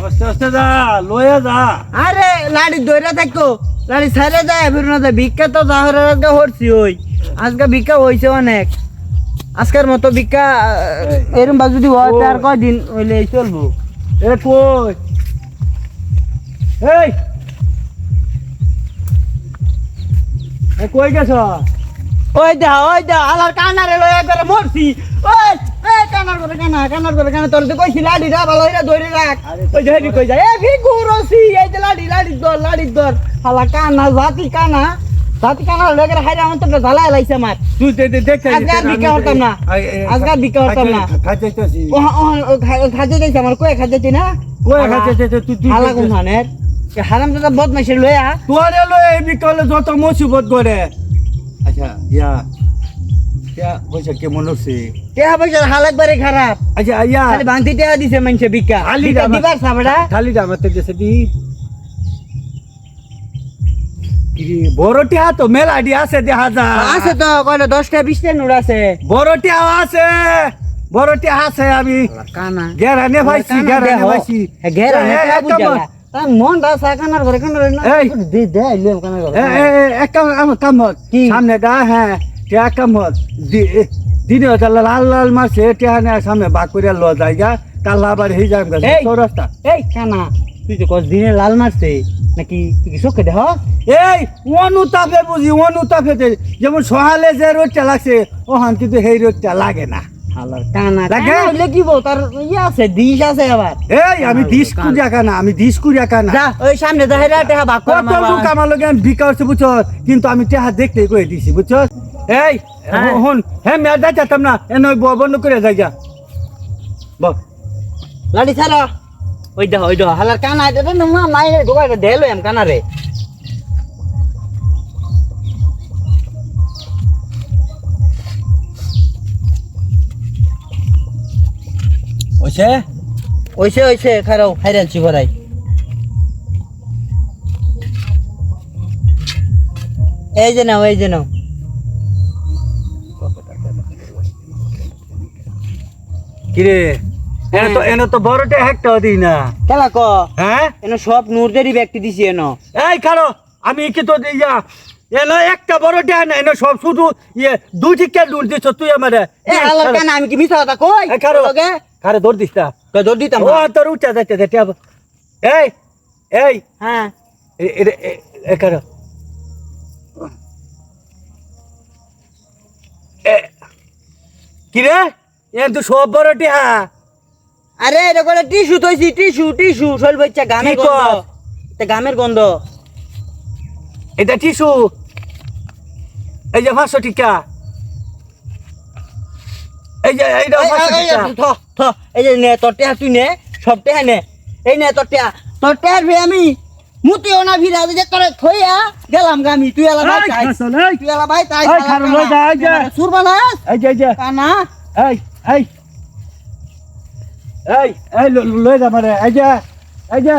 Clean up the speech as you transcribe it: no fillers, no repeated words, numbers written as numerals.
আস্তে আস্তে যা লয়ে যা। আরে লাড়ি দইরা থাকো, লাড়ি ছাড়ে যায় ফির না যায়। ভিক্ষা তো জাহরের আজকে হরছি ওই, আজকে ভিক্ষা হইছে অনেক। আজকের মতো ভিক্ষা এরম বা যদি হয় আর কয়দিন হইলে চলবো। এ কই এই এ কই গেছ? ওই দা আলার কানারে লই একবারে মরছি। ওই এই কানার করে কানা তোর তো কইছি লাড়ি দা ভালো হইরা ধরে রাখ। ওই ধরি কই যায় এ ফিগুরছি এই যে লাড়ি ধর হালা কানা জাতি কানা লগের হাইরা আমার তো জ্বালায় লাইছে আমার। তুই দেখ আজকে আর ভিক্ষা হতাম না, আজকে আর ভিক্ষা হতাম না। খাইতেছি খাজে দিয়েছে আমার, কয়ে খাজেছি না কই খাইতেছিস তুই? হালা কোন ধানের হারাম দাদা বদমাইশের লইয়া তোরে লয়ে বিকলে যত মুসিবত করে। আচ্ছা ইয়া ইয়া কইছে কেমন হচ্ছে? টেহা পয়সার হাল একবারে খারাপ। আচ্ছা ইয়া খালি ভাঙতি টেহা দিছে মানুষে ভিক্ষা দিবার সাবড়া খালি আমাতে দেশে দি কি বড়টিয়া তো মেলাডি আছে দেখা যায়। আছে তো কয়টা 10টা 20টা নোট আছে। বড়টিয়া আছে, বড়টিয়া আছে। আমি কানা গেরানে ভাইছি গেরানে বুঝালা তা মন দা সাকানার করে কানার না এই দে দে লিয়াম কানার করে এক কামত কি? সামনে গা হ্যাঁ টিয়া কামত দিনে লাল লাল মারছে টিয়া সামনে বাক করে ল জায়গা কাল আবার হয়ে যাবে এই চৌরাস্তা। এই কানা তুই তো কস দিনে লাল মারছে নাকি তুই কি চোখে দেখ? এই অনুতাপে বুঝি অনুতাপে যেমন সহালে যে রোদটা লাগছে ওখান কিন্তু সেই রোদটা লাগে না। হালার কানা লাগে? কানা হইলে কি বল তার ইয়ে আছে দিশ আছে আবার। এই আমি দিস কুড়িয়া কানা, আমি দিস কুড়িয়া কানা। যা ওই সামনে যা হেরা টেহা বাক কর কত লোক আমার লগে আমি ভিক্ষা করছে বুঝছ, কিন্তু আমি টেহা দেখতে কয়ে দিছি বুঝছ। এই হ্যাঁ। হন হ্যাঁ মেয়াদ যাইতাম না এ নয় বন্ধ করে যাইগা বল। লাড়ি ছাড়া ওই দা হালার কানা এটা না নাই ঢোকাইটা দেলো এম কানারে। ওইছে ওইছে খারাও হাইরালছি ভরাই। এই যে নাও কিরে এনে তো বড়টা একটা দিই না খেলা ক হ্যাঁ। এনে সব নূরদেরই ব্যক্তি দিছি এনো। এই কারো আমি কি তো দিয়া এনে একটা বড়টা না এনে সব শুধু ইয়ে দুই ঠিকা দূর দিছ তুই আমারে। এ হালার কানা আমি কি মিছা কথা কই? এই কারো লগে কারে দৌড় দিস না তো দৌড় দিতাম ও তোর উঠা যাইতে এই এই হ্যাঁ এ কারো কিরে এ তো সব বড়টি হ্যাঁ। আরে এটা করে টিস্যু তৈছি টিস্যু শৈল বাচ্চা গামের কি গন্ধ কস? এটা গামের গন্ধ। এটা টিসু এই যে 500 টিকা এই যে এইটা 500 টিকা এই যে নে তোর টেহা তুই নে সব টেহা নে এই নে তোর টেহার ভে আমি মুতিও না ভিড়া যে করে থইয়া গেলাম গামি তুই এলা ভাই তাই তুই এলা ভাই তাই এই খারো লই যা এই যে সুরবানা এই যে কানা এই এই এই লই যা মানে এই যে